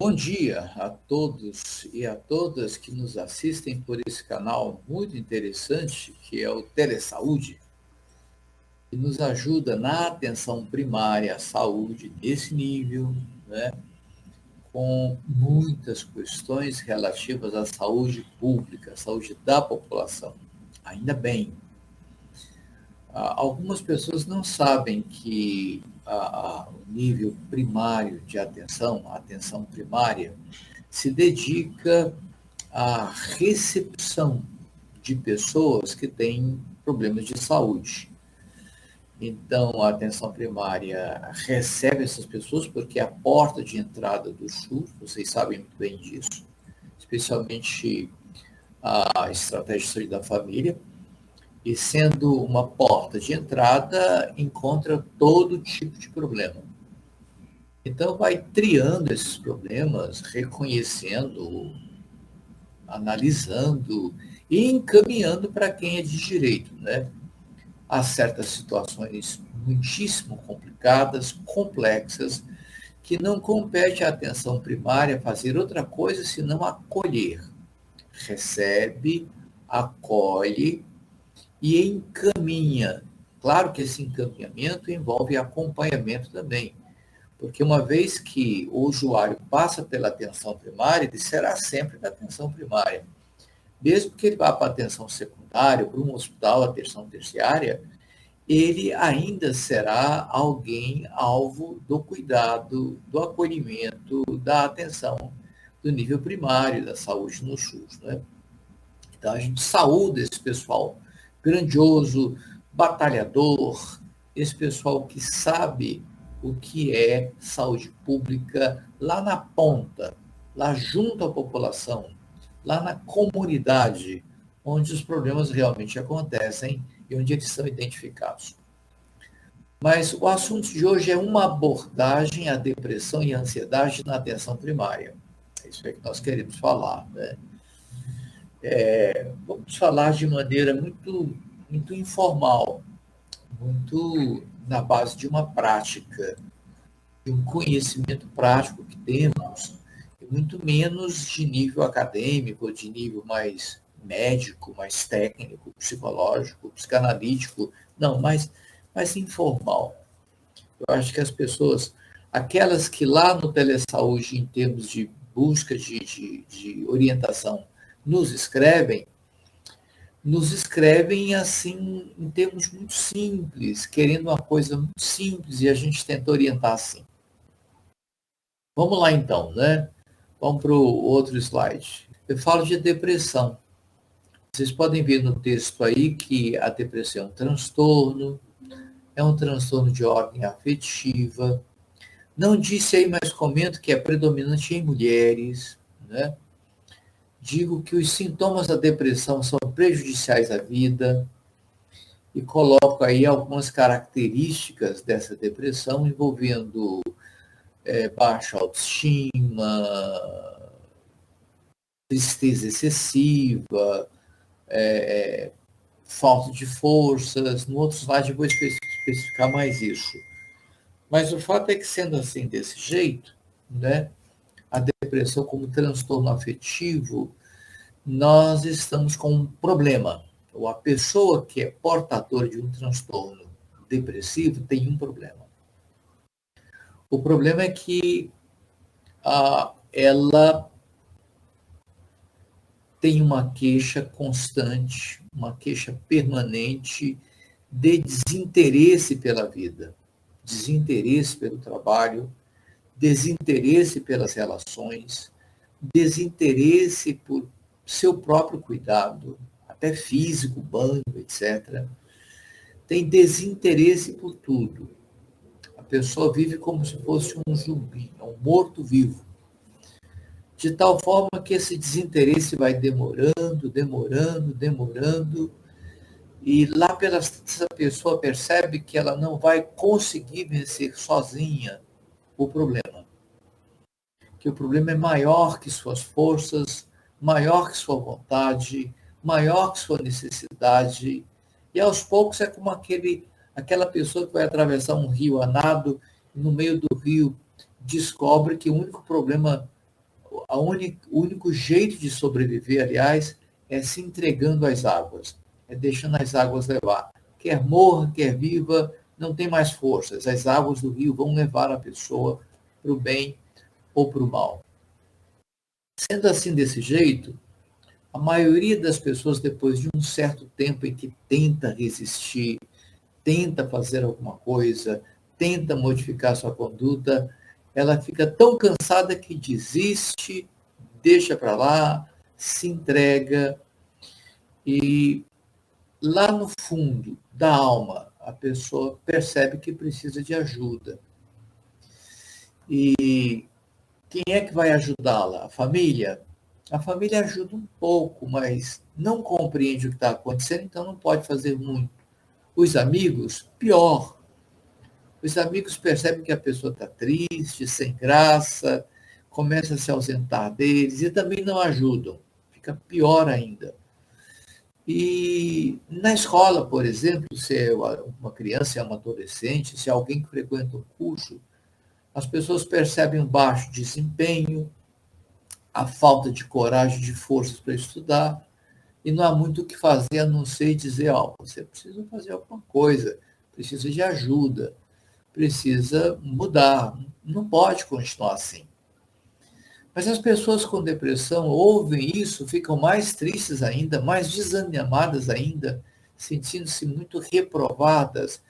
Bom dia a todos e a todas que nos assistem por esse canal muito interessante, que é o Telesaúde, que nos ajuda na atenção primária à saúde nesse nível, né, com muitas questões relativas à saúde pública, à saúde da população. Ainda bem. Algumas pessoas não sabem que o nível primário de atenção, a atenção primária, se dedica à recepção de pessoas que têm problemas de saúde. Então, a atenção primária recebe essas pessoas porque é a porta de entrada do SUS, vocês sabem muito bem disso, especialmente a estratégia de saúde da família, e sendo uma porta de entrada, encontra todo tipo de problema. Então, vai triando esses problemas, reconhecendo, analisando e encaminhando para quem é de direito, né? Há certas situações muitíssimo complicadas, complexas, que não compete à atenção primária fazer outra coisa senão acolher. Recebe, acolhe e encaminha. Claro que esse encaminhamento envolve acompanhamento também, porque uma vez que o usuário passa pela atenção primária, ele será sempre da atenção primária. Mesmo que ele vá para a atenção secundária, para um hospital, atenção terciária, ele ainda será alguém alvo do cuidado, do acolhimento, da atenção do nível primário da saúde no SUS, né? Então, a gente saúda esse pessoal grandioso, batalhador, esse pessoal que sabe o que é saúde pública lá na ponta, lá junto à população, lá na comunidade, onde os problemas realmente acontecem e onde eles são identificados. Mas o assunto de hoje é uma abordagem à depressão e à ansiedade na atenção primária. É isso aí que nós queremos falar, né? Vamos falar de maneira muito informal, muito na base de uma prática, de um conhecimento prático que temos, e muito menos de nível acadêmico, de nível mais médico, mais técnico, psicológico, psicanalítico, não, mais informal. Eu acho que as pessoas, aquelas que lá no Telesaúde, em termos de busca de orientação, nos escrevem assim, em termos muito simples, querendo uma coisa muito simples, e a gente tenta orientar assim. Vamos lá então, né? Vamos para o outro slide. Eu falo de depressão. Vocês podem ver no texto aí que a depressão é um transtorno de ordem afetiva. Não disse aí, mas comento que é predominante em mulheres, né? Digo que os sintomas da depressão são prejudiciais à vida e coloco aí algumas características dessa depressão envolvendo baixa autoestima, tristeza excessiva, falta de forças. No outro slide eu vou especificar mais isso. Mas o fato é que, sendo assim, desse jeito, né, a depressão como transtorno afetivo, nós estamos com um problema. Ou a pessoa que é portadora de um transtorno depressivo tem um problema. O problema é que ela tem uma queixa constante, uma queixa permanente de desinteresse pela vida, desinteresse pelo trabalho, desinteresse pelas relações, desinteresse por seu próprio cuidado, até físico, banho, etc. Tem desinteresse por tudo. A pessoa vive como se fosse um zumbi, um morto-vivo. De tal forma que esse desinteresse vai demorando, e lá essa pessoa percebe que ela não vai conseguir vencer sozinha o problema. Que o problema é maior que suas forças, maior que sua vontade, maior que sua necessidade. E aos poucos é como aquela pessoa que vai atravessar um rio a nado, e no meio do rio descobre que o único problema o único jeito de sobreviver, aliás, é se entregando às águas, é deixando as águas levar. Quer morra, quer viva, não tem mais forças. As águas do rio vão levar a pessoa para o bem ou para o mal. Sendo assim desse jeito, a maioria das pessoas, depois de um certo tempo em que tenta resistir, tenta fazer alguma coisa, tenta modificar sua conduta, ela fica tão cansada que desiste, deixa para lá, se entrega e lá no fundo da alma a pessoa percebe que precisa de ajuda. E quem é que vai ajudá-la? A família? A família ajuda um pouco, mas não compreende o que está acontecendo, então não pode fazer muito. Os amigos, pior. Os amigos percebem que a pessoa está triste, sem graça, começa a se ausentar deles e também não ajudam. Fica pior ainda. E na escola, por exemplo, se é uma criança, se é uma adolescente, se é alguém que frequenta um curso, as pessoas percebem o baixo desempenho, a falta de coragem, de forças para estudar, e não há muito o que fazer a não ser dizer, você precisa fazer alguma coisa, precisa de ajuda, precisa mudar, não pode continuar assim. Mas as pessoas com depressão ouvem isso, ficam mais tristes ainda, mais desanimadas ainda, sentindo-se muito reprovadas,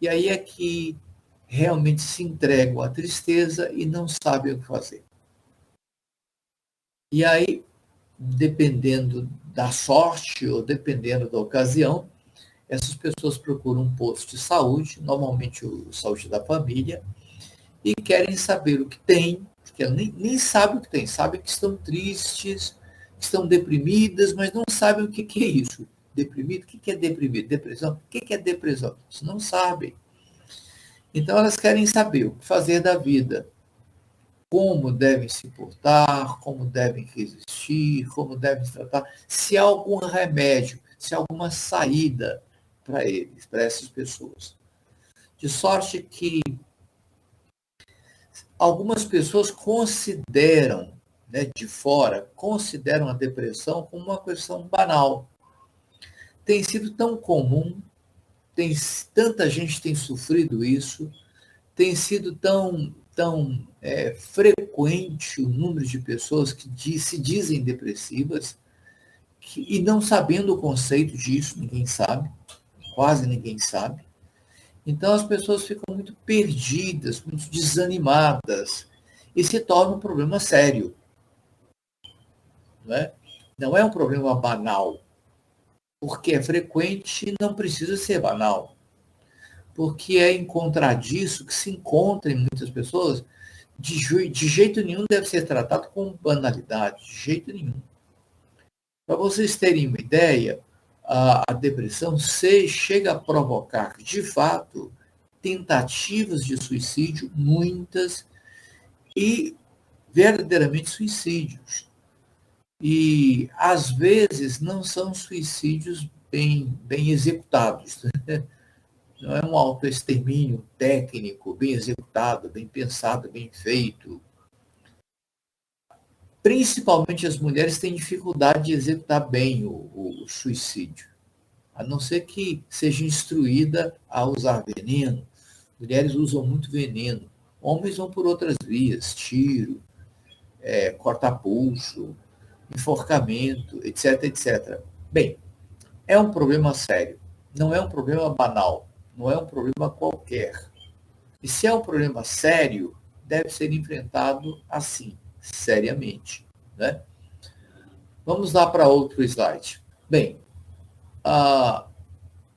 e aí é que realmente se entregam à tristeza e não sabem o que fazer. E aí, dependendo da sorte ou dependendo da ocasião, essas pessoas procuram um posto de saúde, normalmente o saúde da família, e querem saber o que tem, porque elas nem sabem o que tem, sabem que estão tristes, que estão deprimidas, mas não sabem o que é isso. Deprimido? O que é deprimido? Depressão? O que é depressão? Eles não sabem. Então elas querem saber o que fazer da vida, como devem se portar, como devem resistir, como devem se tratar, se há algum remédio, se há alguma saída para eles, para essas pessoas. De sorte que algumas pessoas consideram, de fora, consideram a depressão como uma questão banal. Tem sido tão comum, tanta gente tem sofrido isso, tem sido tão frequente o número de pessoas que se dizem depressivas e não sabendo o conceito disso, ninguém sabe, quase ninguém sabe. Então as pessoas ficam muito perdidas, muito desanimadas e se torna um problema sério. Não é? Não é um problema banal, porque é frequente e não precisa ser banal. Porque é encontrar disso que se encontra em muitas pessoas, de jeito nenhum deve ser tratado como banalidade, de jeito nenhum. Para vocês terem uma ideia, a depressão chega a provocar, de fato, tentativas de suicídio, muitas, e verdadeiramente suicídios. E, às vezes, não são suicídios bem executados. Não é um autoextermínio técnico, bem executado, bem pensado, bem feito. Principalmente as mulheres têm dificuldade de executar bem o suicídio, a não ser que seja instruída a usar veneno. Mulheres usam muito veneno. Homens vão por outras vias, tiro, corta-pulso, enforcamento, etc, etc. Bem, é um problema sério, não é um problema banal, não é um problema qualquer. E se é um problema sério, deve ser enfrentado assim, seriamente. Né? Vamos lá para outro slide. Bem,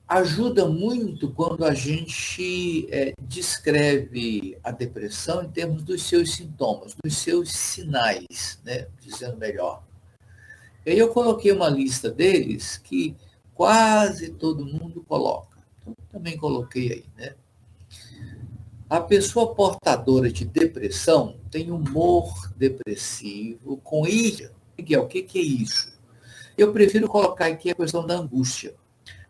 ajuda muito quando a gente descreve a depressão em termos dos seus sintomas, dos seus sinais, né? Dizendo melhor. E aí eu coloquei uma lista deles que quase todo mundo coloca. Então, também coloquei aí, né? A pessoa portadora de depressão tem humor depressivo com ira. Miguel, o que é isso? Eu prefiro colocar aqui a questão da angústia.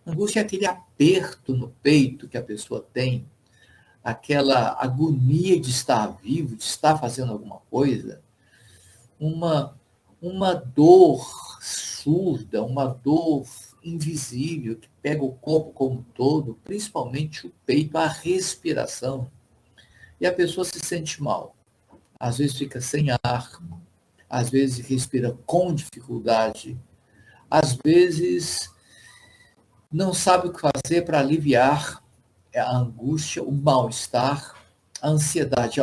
Angústia é aquele aperto no peito que a pessoa tem, aquela agonia de estar vivo, de estar fazendo alguma coisa, uma, uma dor surda, uma dor invisível que pega o corpo como um todo, principalmente o peito, a respiração, e a pessoa se sente mal. Às vezes fica sem ar, às vezes respira com dificuldade, às vezes não sabe o que fazer para aliviar a angústia, o mal-estar, a ansiedade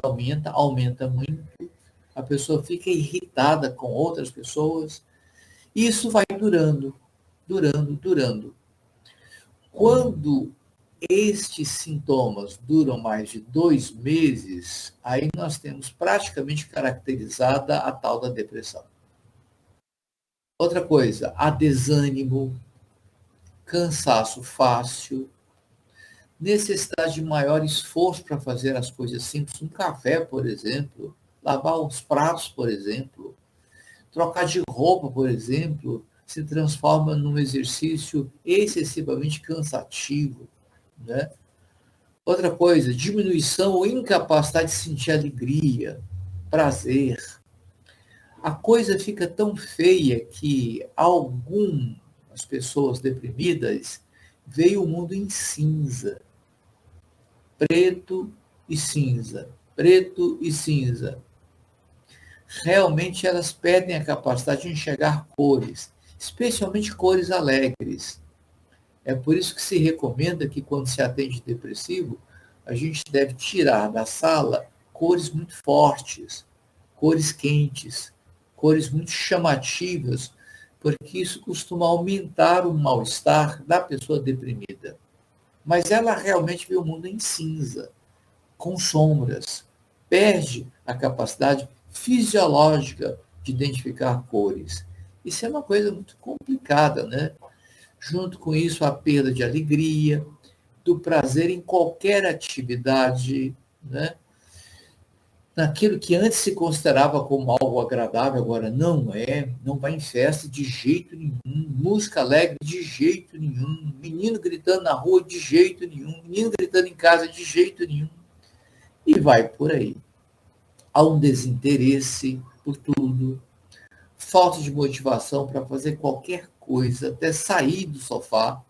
aumenta muito, a pessoa fica irritada com outras pessoas, e isso vai durando. Quando estes sintomas duram mais de 2 meses, aí nós temos praticamente caracterizada a tal da depressão. Outra coisa, a desânimo, cansaço fácil, necessidade de maior esforço para fazer as coisas simples, um café, por exemplo, lavar os pratos, por exemplo, trocar de roupa, por exemplo, se transforma num exercício excessivamente cansativo, né? Outra coisa, diminuição ou incapacidade de sentir alegria, prazer. A coisa fica tão feia que algumas pessoas deprimidas veem o mundo em cinza, preto e cinza, preto e cinza. Realmente elas perdem a capacidade de enxergar cores, especialmente cores alegres. É por isso que se recomenda que quando se atende depressivo, a gente deve tirar da sala cores muito fortes, cores quentes, cores muito chamativas, porque isso costuma aumentar o mal-estar da pessoa deprimida. Mas ela realmente vê o mundo em cinza, com sombras, perde a capacidade fisiológica de identificar cores. Isso é uma coisa muito complicada, né? Junto com isso, a perda de alegria, do prazer em qualquer atividade, né? Naquilo que antes se considerava como algo agradável, agora não é, não vai em festa de jeito nenhum, música alegre de jeito nenhum, menino gritando na rua de jeito nenhum, menino gritando em casa de jeito nenhum, e vai por aí. Há um desinteresse por tudo, falta de motivação para fazer qualquer coisa, até sair do sofá,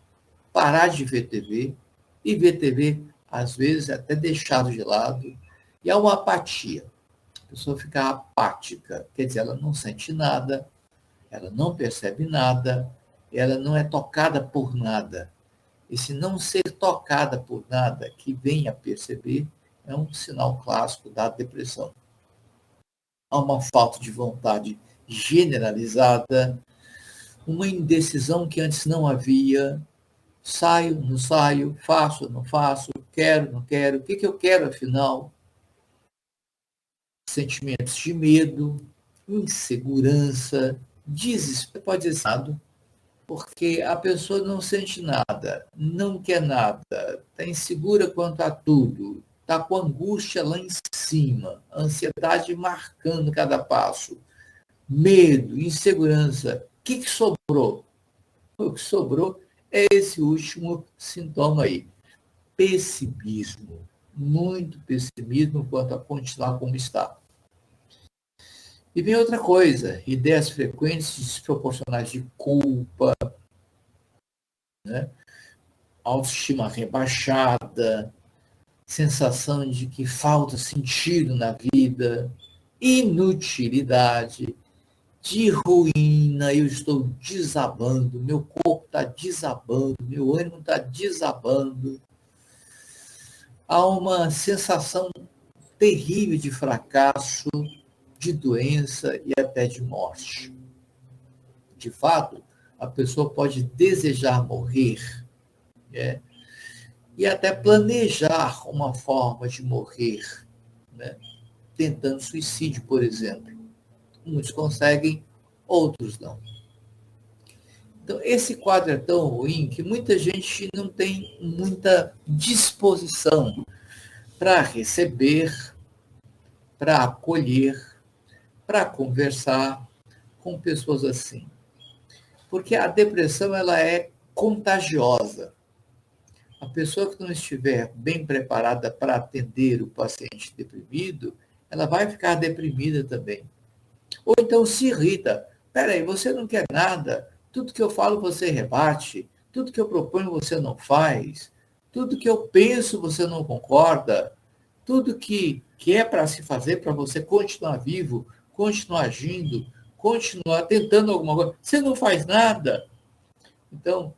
parar de ver TV, e ver TV, às vezes, até deixado de lado, e há uma apatia. A pessoa fica apática, quer dizer, ela não sente nada, ela não percebe nada, ela não é tocada por nada. Esse não ser tocada por nada que vem a perceber é um sinal clássico da depressão. Há uma falta de vontade generalizada, uma indecisão que antes não havia, saio, não saio, faço, não faço, quero, não quero, o que eu quero afinal? Sentimentos de medo, insegurança, desespero, pode ser estado, porque a pessoa não sente nada, não quer nada, está insegura quanto a tudo, está com angústia lá em cima, ansiedade marcando cada passo, medo, insegurança. O que sobrou? O que sobrou é esse último sintoma aí, pessimismo, muito pessimismo quanto a continuar como está. E vem outra coisa, ideias frequentes desproporcionais de culpa, né? Autoestima rebaixada, sensação de que falta sentido na vida, inutilidade, de ruína, eu estou desabando, meu corpo está desabando, meu ânimo está desabando. Há uma sensação terrível de fracasso, de doença e até de morte. De fato, a pessoa pode desejar morrer, né? E até planejar uma forma de morrer, né? Tentando suicídio, por exemplo. Muitos conseguem, outros não. Então, esse quadro é tão ruim que muita gente não tem muita disposição para receber, para acolher, para conversar com pessoas assim. Porque a depressão ela é contagiosa. A pessoa que não estiver bem preparada para atender o paciente deprimido, ela vai ficar deprimida também. Ou então se irrita. Peraí, você não quer nada, tudo que eu falo você rebate, tudo que eu proponho você não faz, tudo que eu penso você não concorda, tudo que é para se fazer para você continuar vivo, continuar agindo, continuar tentando alguma coisa, você não faz nada. Então,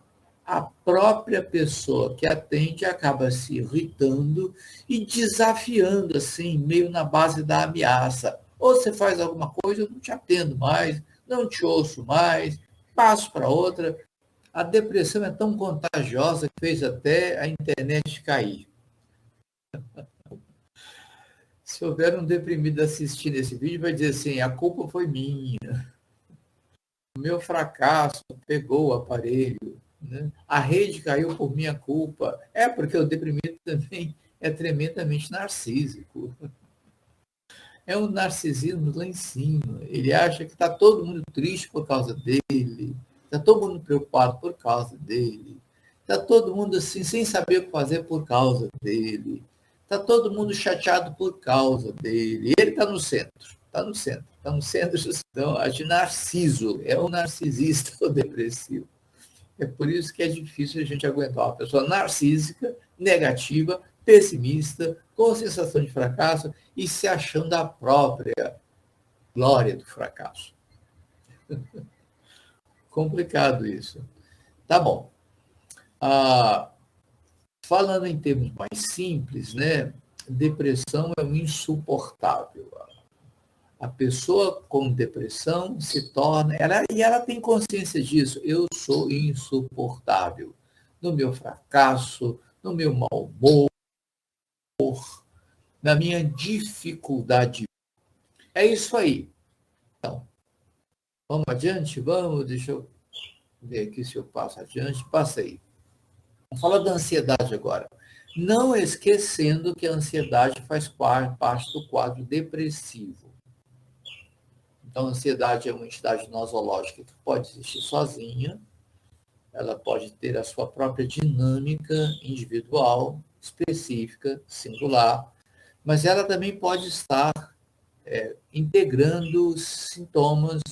a própria pessoa que atende acaba se irritando e desafiando, assim, meio na base da ameaça. Ou você faz alguma coisa, eu não te atendo mais, não te ouço mais, passo para outra. A depressão é tão contagiosa que fez até a internet cair. Se houver um deprimido assistindo esse vídeo, vai dizer assim, a culpa foi minha, o meu fracasso pegou o aparelho, né? A rede caiu por minha culpa. É porque o deprimido também é tremendamente narcísico. É um narcisismo lá em cima. Ele acha que está todo mundo triste por causa dele, está todo mundo preocupado por causa dele, está todo mundo assim, sem saber o que fazer por causa dele, está todo mundo chateado por causa dele. Ele está no centro, está no centro, está no centro então, de narciso, é um narcisista ou depressivo. É por isso que é difícil a gente aguentar uma pessoa narcísica, negativa, pessimista, com sensação de fracasso e se achando a própria glória do fracasso. Complicado isso. Tá bom. Falando em termos mais simples, né? Depressão é um insuportável. A pessoa com depressão se torna, e ela tem consciência disso, eu sou insuportável no meu fracasso, no meu mau humor, na minha dificuldade. É isso aí. Então, vamos adiante? Vamos, deixa eu ver aqui se eu passo adiante. Passei. Vamos falar da ansiedade agora. Não esquecendo que a ansiedade faz parte do quadro depressivo. Então, a ansiedade é uma entidade nosológica que pode existir sozinha, ela pode ter a sua própria dinâmica individual, específica, singular, mas ela também pode estar integrando sintomas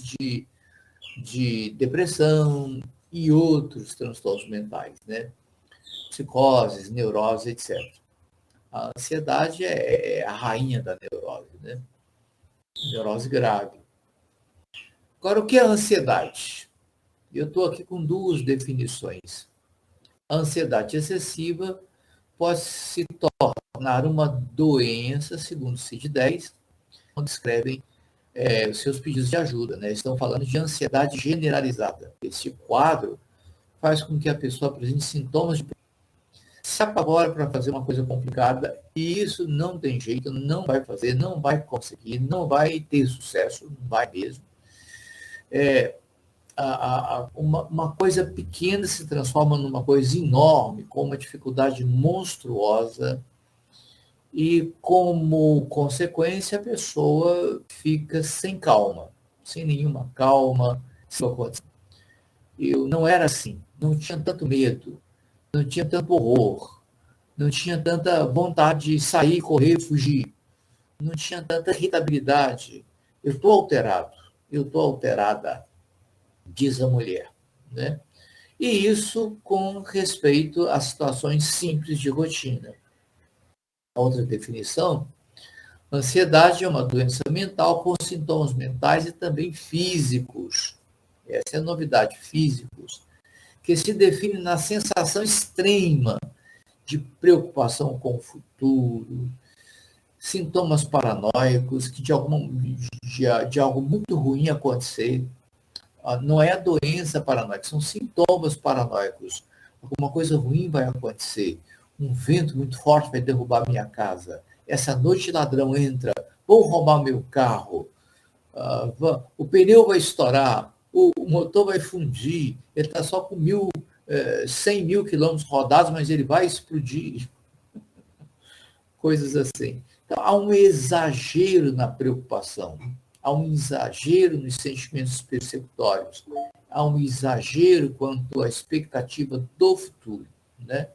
de depressão e outros transtornos mentais, né? Psicoses, neurose, etc. A ansiedade é a rainha da neurose, né? Neurose grave. Agora, o que é a ansiedade? Eu estou aqui com duas definições. A ansiedade excessiva pode se tornar uma doença, segundo o CID-10, onde descrevem os seus pedidos de ajuda. Né? Estão falando de ansiedade generalizada. Esse quadro faz com que a pessoa apresente sintomas de se apavora para fazer uma coisa complicada e isso não tem jeito, não vai fazer, não vai conseguir, não vai ter sucesso, não vai mesmo. Uma coisa pequena se transforma numa coisa enorme, com uma dificuldade monstruosa, e como consequência a pessoa fica sem calma, sem nenhuma calma. Eu não era assim, não tinha tanto medo, não tinha tanto horror, não tinha tanta vontade de sair, correr, fugir, não tinha tanta irritabilidade. Eu estou alterado, eu estou alterada, diz a mulher, né? E isso com respeito a situações simples de rotina. Outra definição, ansiedade é uma doença mental com sintomas mentais e também físicos. Essa é a novidade, físicos, que se define na sensação extrema de preocupação com o futuro, sintomas paranoicos, que de algo muito ruim acontecer. Não é a doença paranoica, são sintomas paranoicos. Alguma coisa ruim vai acontecer. Um vento muito forte vai derrubar minha casa. Essa noite ladrão entra, vão roubar meu carro. O pneu vai estourar, o motor vai fundir. Ele está só com 100 mil quilômetros rodados, mas ele vai explodir. Coisas assim. Então, há um exagero na preocupação, há um exagero nos sentimentos persecutórios, há um exagero quanto à expectativa do futuro. Né?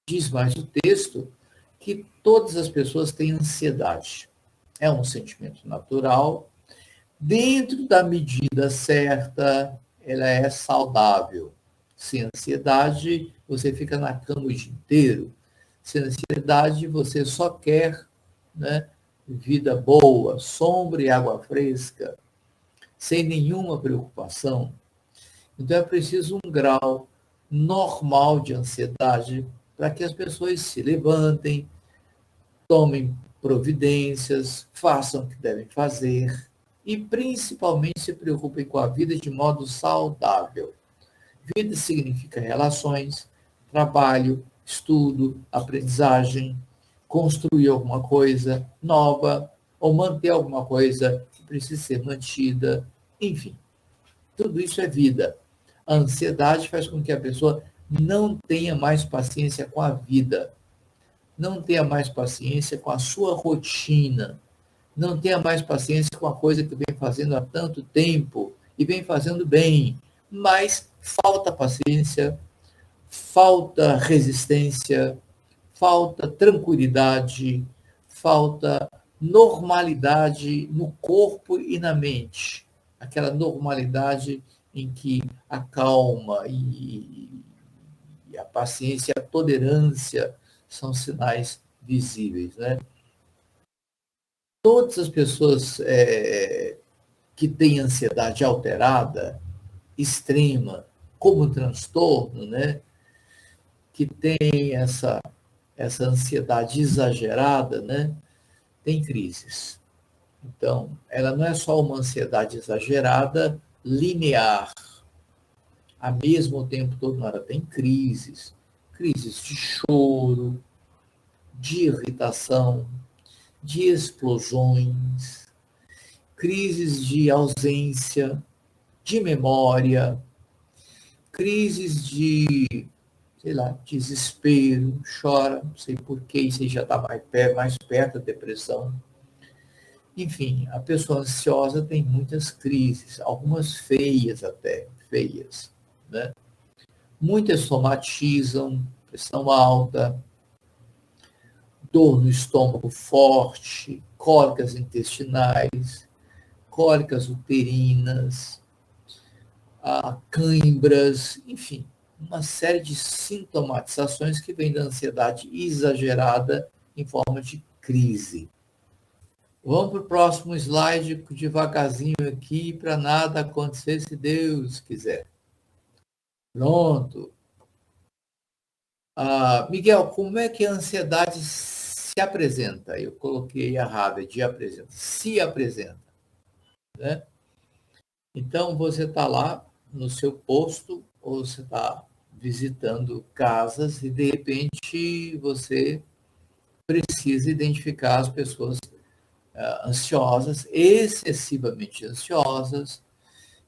Diz mais o texto que todas as pessoas têm ansiedade. É um sentimento natural, Dentro da medida certa, ela é saudável. Sem ansiedade, você fica na cama o dia inteiro. Sem ansiedade, você só quer, né, vida boa, sombra e água fresca, sem nenhuma preocupação. Então é preciso um grau normal de ansiedade para que as pessoas se levantem, tomem providências, façam o que devem fazer e principalmente se preocupem com a vida de modo saudável. Vida significa relações, trabalho, estudo, aprendizagem, construir alguma coisa nova ou manter alguma coisa que precisa ser mantida, enfim, tudo isso é vida. A ansiedade faz com que a pessoa não tenha mais paciência com a vida, não tenha mais paciência com a sua rotina, não tenha mais paciência com a coisa que vem fazendo há tanto tempo e vem fazendo bem, mas falta paciência, falta resistência, falta tranquilidade, falta normalidade no corpo e na mente. Aquela normalidade em que a calma e a paciência e a tolerância são sinais visíveis, né? Todas as pessoas que têm ansiedade alterada, extrema, como um transtorno, né? Que tem essa ansiedade exagerada, né? Tem crises. Então, ela não é só uma ansiedade exagerada, linear. Ao mesmo tempo todo, ela tem crises. Crises de choro, de irritação, de explosões, crises de ausência, de memória, crises de, sei lá, desespero, chora, não sei porquê, isso já está mais perto da depressão. Enfim, a pessoa ansiosa tem muitas crises, algumas feias até, feias, né? Muitas somatizam, pressão alta, dor no estômago forte, cólicas intestinais, cólicas uterinas, cãibras, enfim, uma série de sintomatizações que vêm da ansiedade exagerada em forma de crise. Vamos para o próximo slide, devagarzinho aqui, para nada acontecer, se Deus quiser. Pronto. Miguel, como é que a ansiedade se apresenta? Eu coloquei errado, de apresenta. Se apresenta, né? Então, você está lá no seu posto, ou você está visitando casas e, de repente, você precisa identificar as pessoas ansiosas, excessivamente ansiosas,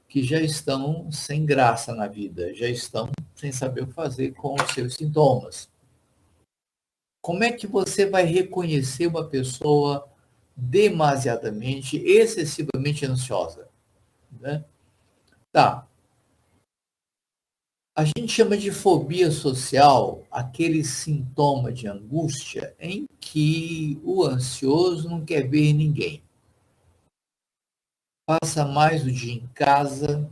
que já estão sem graça na vida, já estão sem saber o que fazer com os seus sintomas. Como é que você vai reconhecer uma pessoa demasiadamente, excessivamente ansiosa, né? Tá. A gente chama de fobia social aquele sintoma de angústia em que o ansioso não quer ver ninguém. Passa mais o dia em casa,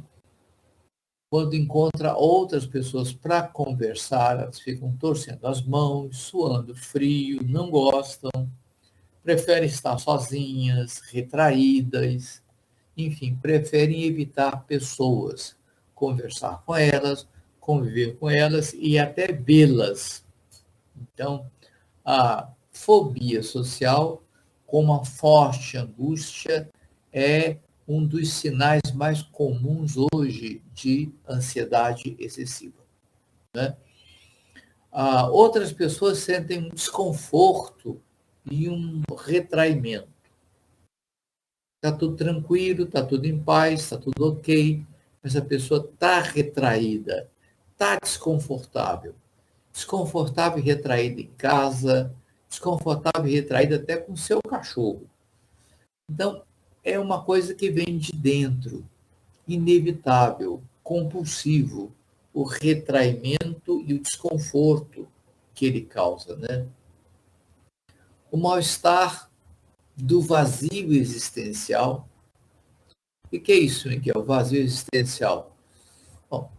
quando encontra outras pessoas para conversar, elas ficam torcendo as mãos, suando frio, não gostam, preferem estar sozinhas, retraídas, enfim, preferem evitar pessoas, conversar com elas, conviver com elas e até vê-las. Então, a fobia social, com uma forte angústia, é um dos sinais mais comuns hoje de ansiedade excessiva, né? Outras pessoas sentem um desconforto e um retraimento. Está tudo tranquilo, está tudo em paz, está tudo ok, mas a pessoa está retraída, está desconfortável. Desconfortável e retraída em casa, desconfortável e retraída até com o seu cachorro. Então, é uma coisa que vem de dentro, inevitável, compulsivo, o retraimento e o desconforto que ele causa, né? O mal-estar do vazio existencial, O que é isso, Miguel? Vazio existencial. Bom,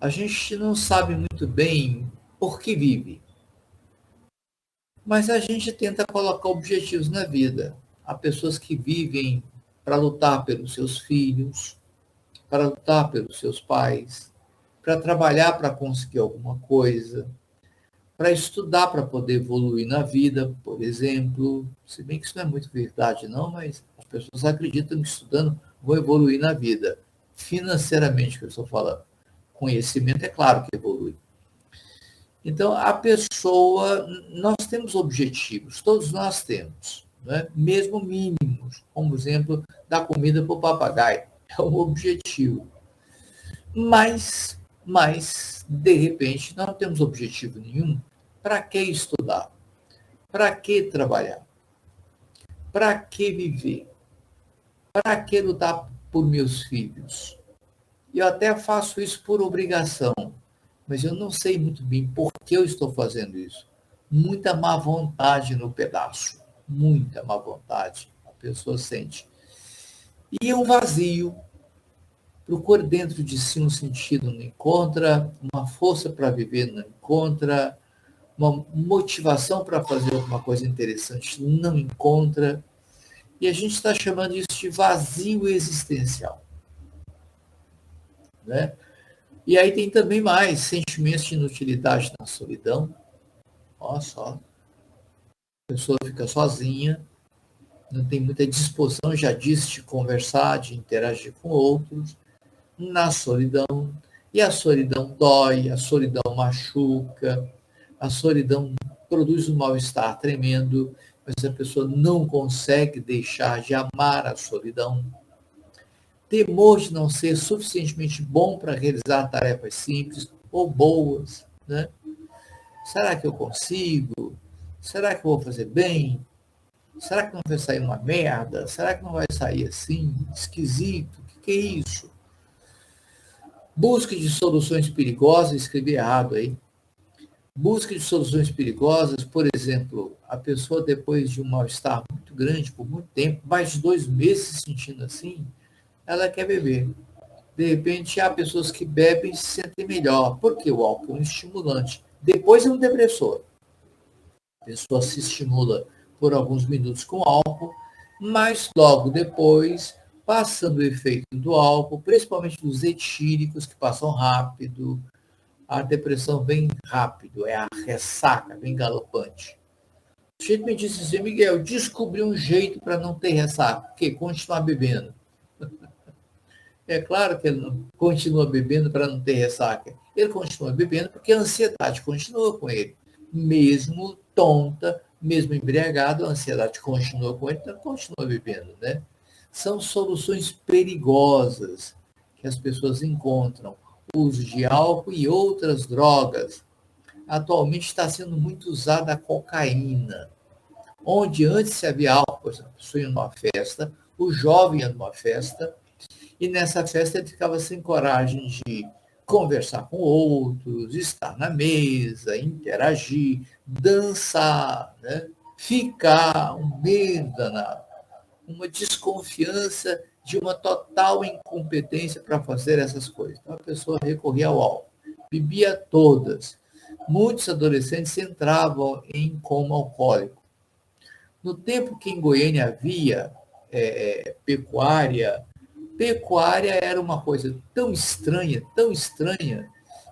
a gente não sabe muito bem por que vive, mas a gente tenta colocar objetivos na vida. Há pessoas que vivem para lutar pelos seus filhos, para lutar pelos seus pais, para trabalhar para conseguir alguma coisa, para estudar para poder evoluir na vida, por exemplo. Se bem que isso não é muito verdade, não, mas as pessoas acreditam que estudando vão evoluir na vida. Financeiramente, que eu estou falando. Conhecimento, é claro que evolui. Então, a pessoa, nós temos objetivos, todos nós temos, né? Mesmo mínimos, como exemplo, dar comida para o papagaio, é um objetivo. Mas, de repente, não temos objetivo nenhum. Para que estudar? Para que trabalhar? Para que viver? Para que lutar por meus filhos? Eu até faço isso por obrigação, mas eu não sei muito bem por que eu estou fazendo isso. Muita má vontade no pedaço, muita má vontade a pessoa sente. E um vazio, procura dentro de si um sentido, não encontra, uma força para viver, não encontra, uma motivação para fazer alguma coisa interessante, não encontra. E a gente está chamando isso de vazio existencial. Né? E aí tem também mais sentimentos de inutilidade na solidão. Olha só, a pessoa fica sozinha, não tem muita disposição, já disse, de conversar, de interagir com outros, na solidão. E a solidão dói, a solidão machuca, a solidão produz um mal-estar tremendo, mas a pessoa não consegue deixar de amar a solidão. Temor de não ser suficientemente bom para realizar tarefas simples ou boas, né? Será que eu consigo? Será que eu vou fazer bem? Será que não vai sair uma merda? Será que não vai sair assim? Esquisito? O que é isso? Busca de soluções perigosas, escrevi errado aí. Busca de soluções perigosas, por exemplo, a pessoa depois de um mal-estar muito grande, por muito tempo, mais de 2 meses se sentindo assim, ela quer beber. De repente, há pessoas que bebem e se sentem melhor, porque o álcool é um estimulante. Depois é um depressor. A pessoa se estimula por alguns minutos com álcool, mas logo depois, passando o efeito do álcool, principalmente dos etíricos, que passam rápido, a depressão vem rápido, é a ressaca, vem galopante. O jeito me disse assim, Miguel, descobri um jeito para não ter ressaca, que continuar bebendo. É claro que ele não continua bebendo para não ter ressaca. Ele continua bebendo porque a ansiedade continua com ele. Mesmo tonta, mesmo embriagado, a ansiedade continua com ele, então ele continua bebendo, né? São soluções perigosas que as pessoas encontram. O uso de álcool e outras drogas. Atualmente está sendo muito usada a cocaína. Onde antes se havia álcool, por exemplo, a pessoa ia numa festa, o jovem ia numa festa, e nessa festa ele ficava sem coragem de conversar com outros, estar na mesa, interagir, dançar, né? Ficar um medo danado, uma desconfiança de uma total incompetência para fazer essas coisas. Então a pessoa recorria ao álcool, bebia todas. Muitos adolescentes entravam em coma alcoólico. No tempo que em Goiânia havia pecuária, pecuária era uma coisa tão estranha,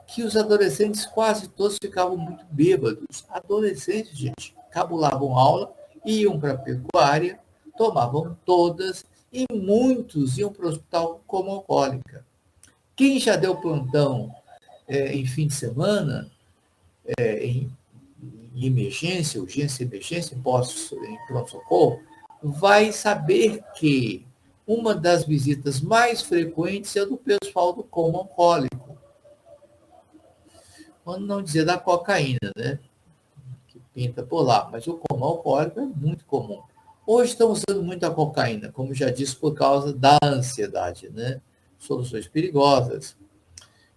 que os adolescentes quase todos ficavam muito bêbados. Adolescentes, gente, cabulavam aula, iam para a pecuária, tomavam todas, e muitos iam para o hospital como alcoólica. Quem já deu plantão em fim de semana, em emergência, urgência, emergência, em pronto-socorro, vai saber que uma das visitas mais frequentes é do pessoal do coma alcoólico. Quando não dizer da cocaína, né? Que pinta por lá, mas o coma alcoólico é muito comum. Hoje estão usando muito a cocaína, como já disse, por causa da ansiedade, né? Soluções perigosas.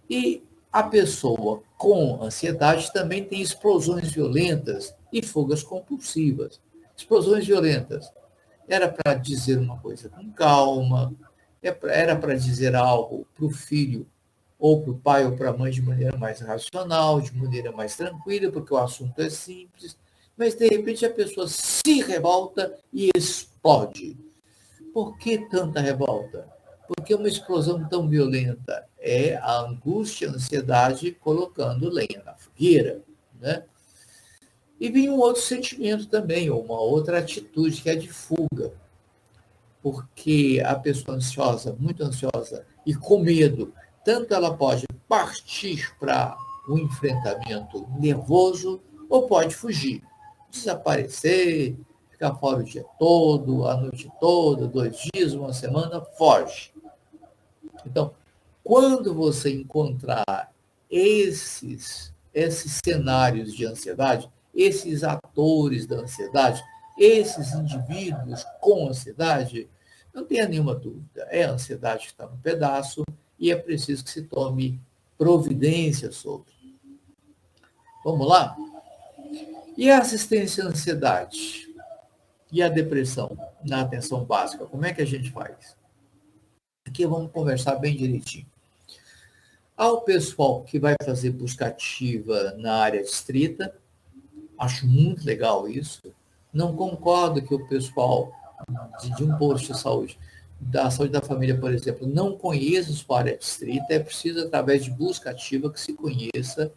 E a pessoa com ansiedade também tem explosões violentas e fugas compulsivas. Explosões violentas. Era para dizer uma coisa com calma, era para dizer algo para o filho, ou para o pai ou para a mãe de maneira mais racional, de maneira mais tranquila, porque o assunto é simples, mas de repente a pessoa se revolta e explode. Por que tanta revolta? Porque uma explosão tão violenta é a angústia, a ansiedade colocando lenha na fogueira, né? E vem um outro sentimento também, ou uma outra atitude, que é de fuga. Porque a pessoa ansiosa, muito ansiosa e com medo, tanto ela pode partir para o enfrentamento nervoso ou pode fugir, desaparecer, ficar fora o dia todo, a noite toda, 2 dias, uma semana, foge. Então, quando você encontrar esses cenários de ansiedade, esses atores da ansiedade, esses indivíduos com ansiedade, não tenha nenhuma dúvida, é a ansiedade que está no pedaço e é preciso que se tome providência sobre. Vamos lá? E a assistência à ansiedade? E a depressão na atenção básica? Como é que a gente faz? Aqui vamos conversar bem direitinho. Ao pessoal que vai fazer busca ativa na área distrita, acho muito legal isso. Não concordo que o pessoal de um posto de saúde, da saúde da família, por exemplo, não conheça sua área distrita. É preciso, através de busca ativa, que se conheça.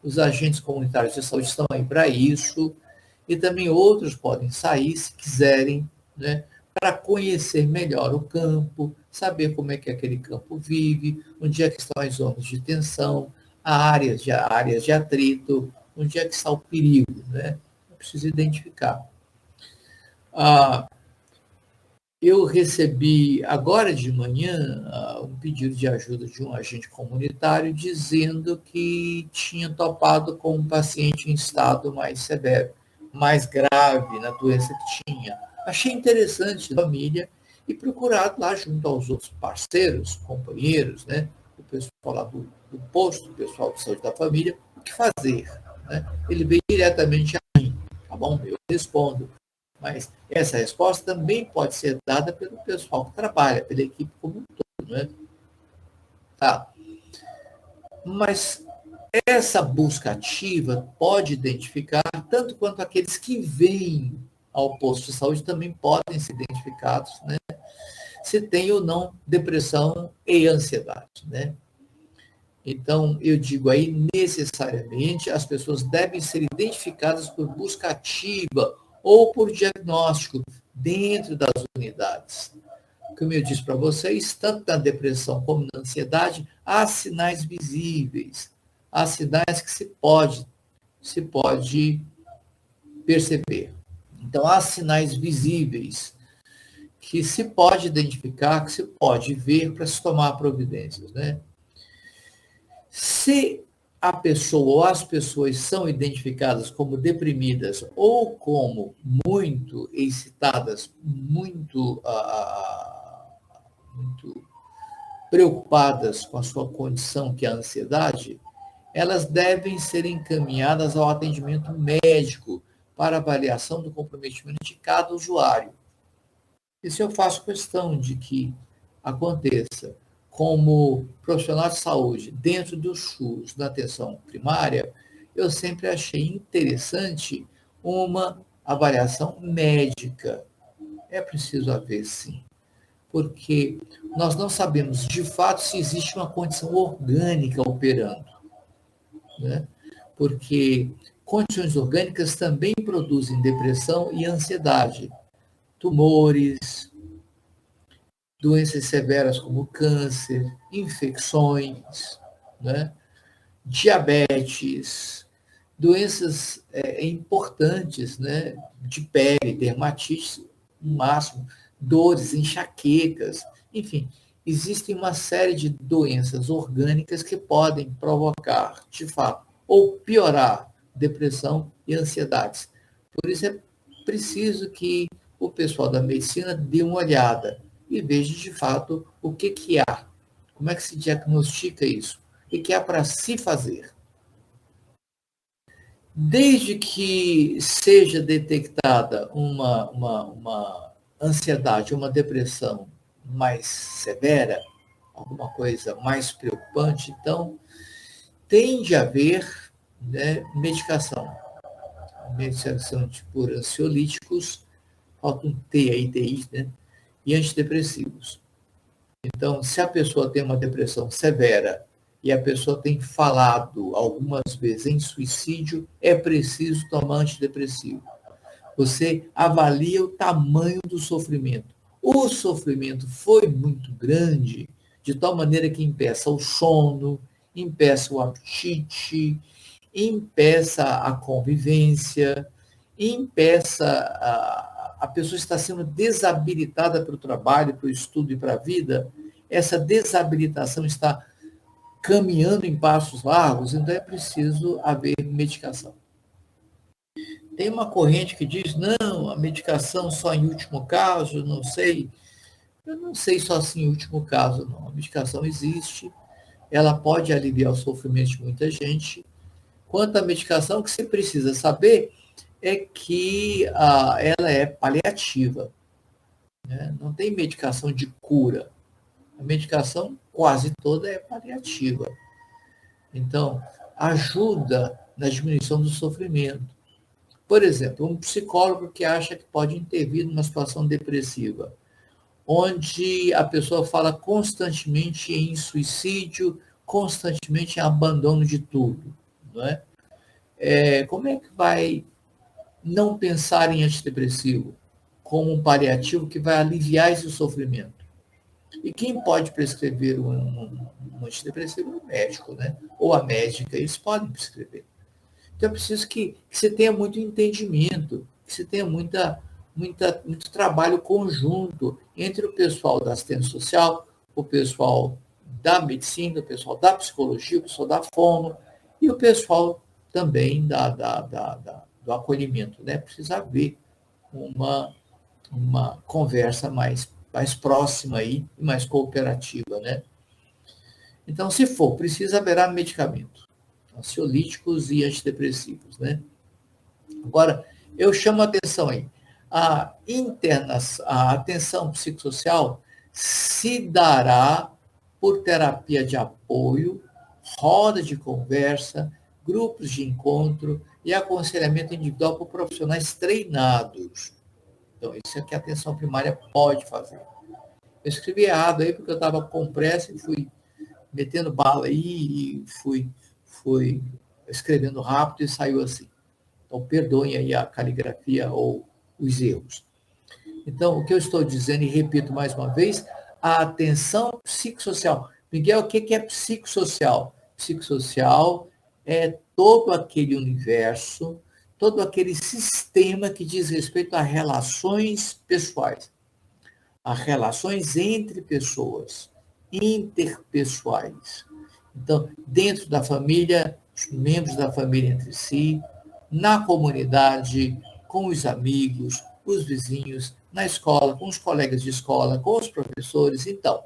Os agentes comunitários de saúde estão aí para isso. E também outros podem sair, se quiserem, né, para conhecer melhor o campo, saber como é que aquele campo vive, onde é que estão as zonas de tensão, áreas de atrito, onde é que está o perigo, né? É preciso identificar. Eu recebi agora de manhã um pedido de ajuda de um agente comunitário dizendo que tinha topado com um paciente em estado mais severo, mais grave na doença que tinha. Achei interessante a família e procurado lá junto aos outros parceiros, companheiros, né, o pessoal lá do posto, o pessoal de saúde da família, o que fazer, né? Ele veio diretamente a mim, tá bom? Eu respondo. Mas essa resposta também pode ser dada pelo pessoal que trabalha, pela equipe como um todo, né? Tá. Mas essa busca ativa pode identificar, tanto quanto aqueles que vêm ao posto de saúde também podem ser identificados, né? Se tem ou não depressão e ansiedade, né? Então, eu digo aí, necessariamente, as pessoas devem ser identificadas por busca ativa ou por diagnóstico dentro das unidades. Como eu disse para vocês, tanto na depressão como na ansiedade, há sinais visíveis, há sinais que se pode perceber. Então, há sinais visíveis que se pode identificar, que se pode ver para se tomar providências, né? Se a pessoa ou as pessoas são identificadas como deprimidas ou como muito excitadas, muito preocupadas com a sua condição, que é a ansiedade, elas devem ser encaminhadas ao atendimento médico para avaliação do comprometimento de cada usuário. Isso eu faço questão de que aconteça. Como profissional de saúde dentro do SUS, na atenção primária, eu sempre achei interessante uma avaliação médica. É preciso haver, sim, porque nós não sabemos de fato se existe uma condição orgânica operando, né? Porque condições orgânicas também produzem depressão e ansiedade, tumores, doenças severas como câncer, infecções, né? Diabetes, doenças importantes, né? De pele, dermatite, no máximo, dores, enxaquecas, enfim, existem uma série de doenças orgânicas que podem provocar, de fato, ou piorar depressão e ansiedades. Por isso é preciso que o pessoal da medicina dê uma olhada e veja de fato o que há, como é que se diagnostica isso, o que há para se fazer. Desde que seja detectada uma ansiedade, uma depressão mais severa, alguma coisa mais preocupante, então tende a haver, né, medicação por ansiolíticos, falta um T aí, TI, né, e antidepressivos. Então, se a pessoa tem uma depressão severa e a pessoa tem falado algumas vezes em suicídio, é preciso tomar antidepressivo. Você avalia o tamanho do sofrimento. O sofrimento foi muito grande, de tal maneira que impeça o sono, impeça o apetite, impeça a convivência, impeça a pessoa estar sendo desabilitada para o trabalho, para o estudo e para a vida. Essa desabilitação está caminhando em passos largos, então é preciso haver medicação. Tem uma corrente que diz, não, a medicação só em último caso, não sei. Eu não sei só assim em último caso, não. A medicação existe, ela pode aliviar o sofrimento de muita gente. Quanto à medicação, o que você precisa saber é que ela é paliativa, né? Não tem medicação de cura. A medicação quase toda é paliativa. Então, ajuda na diminuição do sofrimento. Por exemplo, um psicólogo que acha que pode intervir numa situação depressiva, onde a pessoa fala constantemente em suicídio, constantemente em abandono de tudo, não é? Como é que vai não pensar em antidepressivo como um paliativo que vai aliviar esse sofrimento? E quem pode prescrever um antidepressivo é o médico, né? Ou a médica, eles podem prescrever. Então, é preciso que você tenha muito entendimento, que você tenha muito trabalho conjunto entre o pessoal da assistência social, o pessoal da medicina, o pessoal da psicologia, o pessoal da fono e o pessoal também do acolhimento, né? Precisa haver uma conversa mais próxima aí, e mais cooperativa, né? Então, se for, precisa haverá medicamento, ansiolíticos e antidepressivos, né? Agora, eu chamo a atenção aí. A atenção psicossocial se dará por terapia de apoio, roda de conversa, grupos de encontro e aconselhamento individual por profissionais treinados. Então, isso é que a atenção primária pode fazer. Eu escrevi errado aí porque eu estava com pressa e fui metendo bala aí e fui escrevendo rápido e saiu assim. Então, perdoem aí a caligrafia ou os erros. Então, o que eu estou dizendo, e repito mais uma vez, a atenção psicossocial. Miguel, o que é psicossocial? Psicossocial é todo aquele universo, todo aquele sistema que diz respeito a relações pessoais, a relações entre pessoas, interpessoais. Então, dentro da família, os membros da família entre si, na comunidade, com os amigos, os vizinhos, na escola, com os colegas de escola, com os professores. Então,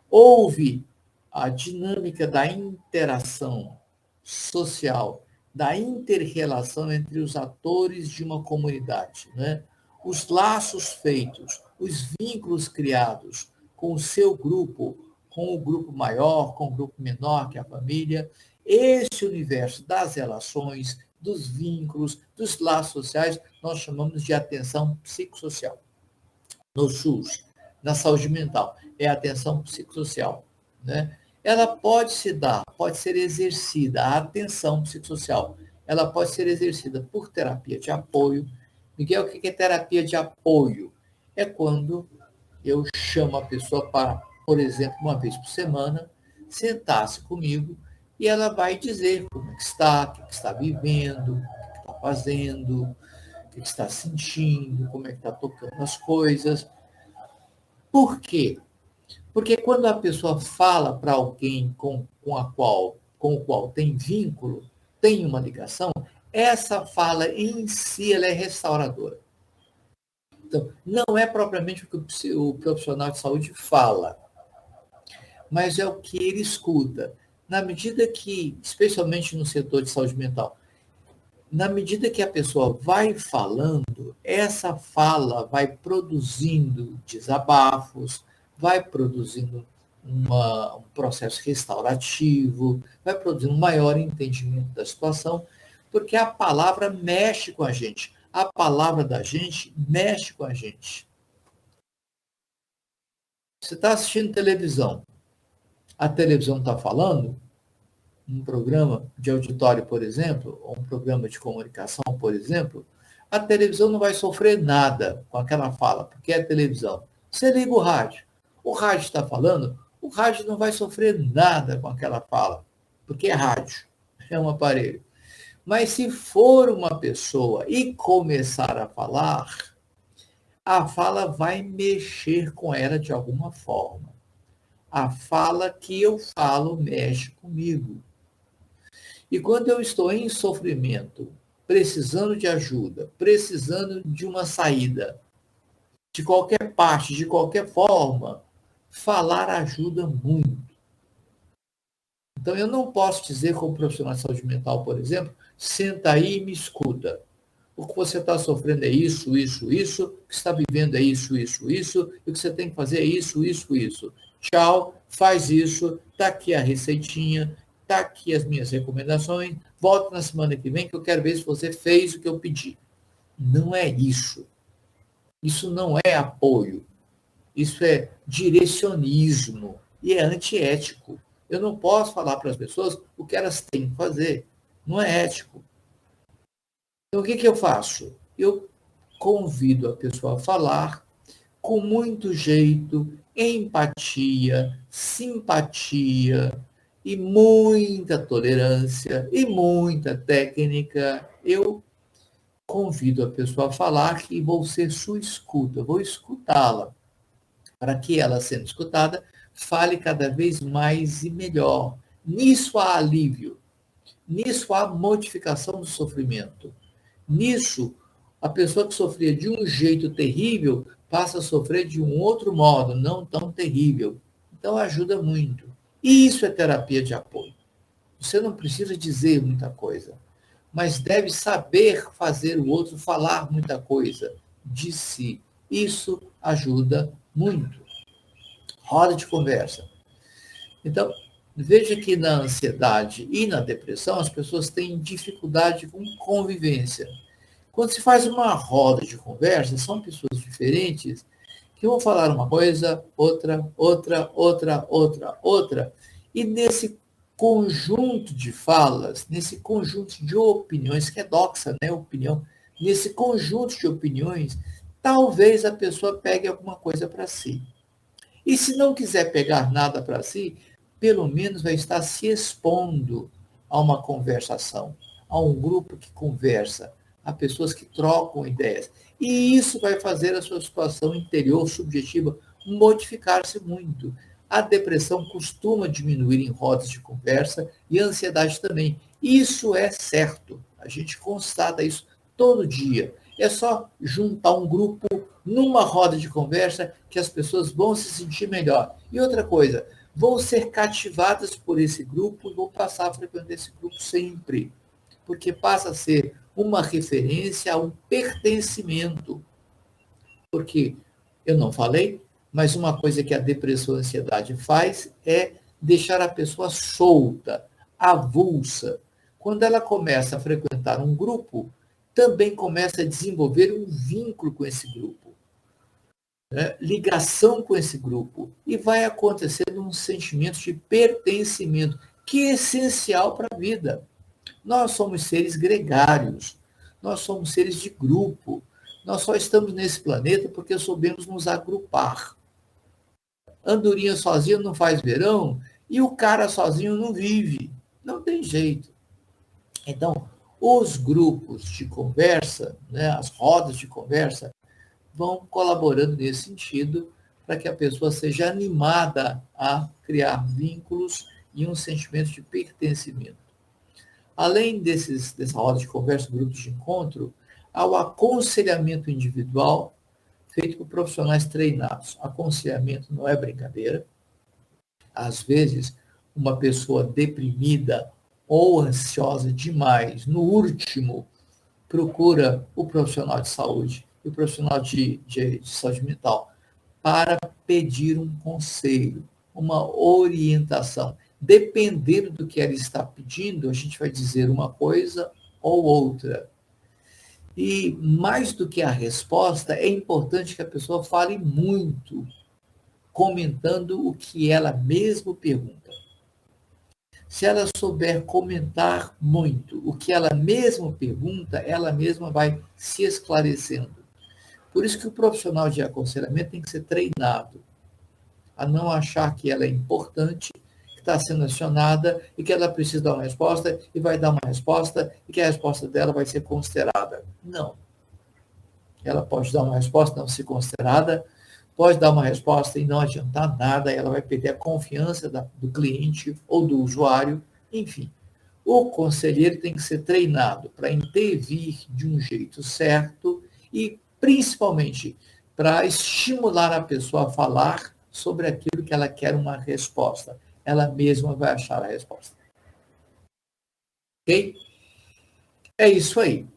houve a dinâmica da interação social, da inter-relação entre os atores de uma comunidade, né? Os laços feitos, os vínculos criados com o seu grupo, com o grupo maior, com o grupo menor, que é a família, esse universo das relações, dos vínculos, dos laços sociais, nós chamamos de atenção psicossocial. No SUS, na saúde mental, é a atenção psicossocial, né? Ela pode se dar, pode ser exercida, a atenção psicossocial, ela pode ser exercida por terapia de apoio. Miguel, o que é terapia de apoio? É quando eu chamo a pessoa para, por exemplo, uma vez por semana, sentar-se comigo e ela vai dizer como é que está, o que está vivendo, o que está fazendo, o que está sentindo, como é que está tocando as coisas. Por quê? Porque quando a pessoa fala para alguém com o qual tem vínculo, tem uma ligação, essa fala em si ela é restauradora. Então, não é propriamente o que o profissional de saúde fala, mas é o que ele escuta. Na medida que, especialmente no setor de saúde mental, na medida que a pessoa vai falando, essa fala vai produzindo desabafos, vai produzindo um processo restaurativo, vai produzindo um maior entendimento da situação, porque a palavra mexe com a gente. A palavra da gente mexe com a gente. Você está assistindo televisão, a televisão está falando, um programa de auditório, por exemplo, ou um programa de comunicação, por exemplo, a televisão não vai sofrer nada com aquela fala, porque é televisão. Você liga o rádio está falando, o rádio não vai sofrer nada com aquela fala, porque é rádio, é um aparelho. Mas se for uma pessoa e começar a fala vai mexer com ela de alguma forma. A fala que eu falo mexe comigo. E quando eu estou em sofrimento, precisando de ajuda, precisando de uma saída, de qualquer parte, de qualquer forma, falar ajuda muito. Então, eu não posso dizer como profissional de saúde mental, por exemplo, senta aí e me escuta. O que você está sofrendo é isso, isso, isso, o que está vivendo é isso, isso, isso, e o que você tem que fazer é isso, isso, isso. Tchau, faz isso, está aqui a receitinha, está aqui as minhas recomendações, volta na semana que vem que eu quero ver se você fez o que eu pedi. Não é isso. Isso não é apoio. Isso é direcionismo e é antiético. Eu não posso falar para as pessoas o que elas têm que fazer. Não é ético. Então, o que eu faço? Eu convido a pessoa a falar com muito jeito, empatia, simpatia e muita tolerância e muita técnica. Eu convido a pessoa a falar e vou ser sua escuta, vou escutá-la, para que ela, sendo escutada, fale cada vez mais e melhor. Nisso há alívio, nisso há modificação do sofrimento. Nisso, a pessoa que sofria de um jeito terrível passa a sofrer de um outro modo, não tão terrível. Então, ajuda muito. E isso é terapia de apoio. Você não precisa dizer muita coisa, mas deve saber fazer o outro falar muita coisa de si. Isso ajuda muito. Roda de conversa. Então, veja que na ansiedade e na depressão, as pessoas têm dificuldade com convivência. Quando se faz uma roda de conversa, são pessoas diferentes que vão falar uma coisa, outra, outra, outra, outra, outra. E nesse conjunto de falas, nesse conjunto de opiniões, que é doxa, né, opinião, nesse conjunto de opiniões, talvez a pessoa pegue alguma coisa para si. E se não quiser pegar nada para si, pelo menos vai estar se expondo a uma conversação, a um grupo que conversa, a pessoas que trocam ideias. E isso vai fazer a sua situação interior, subjetiva, modificar-se muito. A depressão costuma diminuir em rodas de conversa e a ansiedade também. Isso é certo. A gente constata isso todo dia. É só juntar um grupo numa roda de conversa que as pessoas vão se sentir melhor. E outra coisa, vão ser cativadas por esse grupo e vão passar a frequentar esse grupo sempre. Porque passa a ser uma referência a um pertencimento. Porque eu não falei, mas uma coisa que a depressão e a ansiedade faz é deixar a pessoa solta, avulsa. Quando ela começa a frequentar um grupo, também começa a desenvolver um vínculo com esse grupo, né? Ligação com esse grupo, e vai acontecendo um sentimento de pertencimento, que é essencial para a vida. Nós somos seres gregários, nós somos seres de grupo, nós só estamos nesse planeta porque soubemos nos agrupar. Andorinha sozinha não faz verão, e o cara sozinho não vive, não tem jeito. Então, os grupos de conversa, né, as rodas de conversa, vão colaborando nesse sentido para que a pessoa seja animada a criar vínculos e um sentimento de pertencimento. Além dessa roda de conversa, grupos de encontro, há o aconselhamento individual feito por profissionais treinados. Aconselhamento não é brincadeira. Às vezes, uma pessoa deprimida ou ansiosa demais, no último, procura o profissional de saúde e o profissional de saúde mental para pedir um conselho, uma orientação. Dependendo do que ela está pedindo, a gente vai dizer uma coisa ou outra. E mais do que a resposta, é importante que a pessoa fale muito, comentando o que ela mesma pergunta. Se ela souber comentar muito o que ela mesma pergunta, ela mesma vai se esclarecendo. Por isso que o profissional de aconselhamento tem que ser treinado a não achar que ela é importante, que está sendo acionada e que ela precisa dar uma resposta e vai dar uma resposta e que a resposta dela vai ser considerada. Não. Ela pode dar uma resposta e não ser considerada, pode dar uma resposta e não adiantar nada, ela vai perder a confiança do cliente ou do usuário, enfim. O conselheiro tem que ser treinado para intervir de um jeito certo e, principalmente, para estimular a pessoa a falar sobre aquilo que ela quer uma resposta. Ela mesma vai achar a resposta. Ok? É isso aí.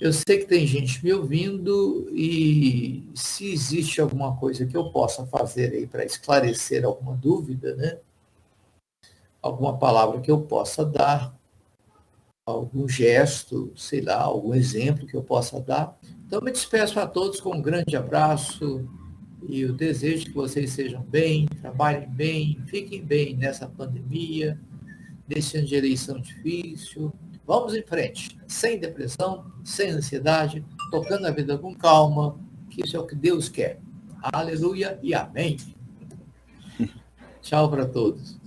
Eu sei que tem gente me ouvindo e se existe alguma coisa que eu possa fazer aí para esclarecer alguma dúvida, né? Alguma palavra que eu possa dar, algum gesto, sei lá, algum exemplo que eu possa dar. Então, me despeço a todos com um grande abraço e eu desejo que vocês sejam bem, trabalhem bem, fiquem bem nessa pandemia, nesse ano de eleição difícil. Vamos em frente, sem depressão, sem ansiedade, tocando a vida com calma, que isso é o que Deus quer. Aleluia e amém. Tchau para todos.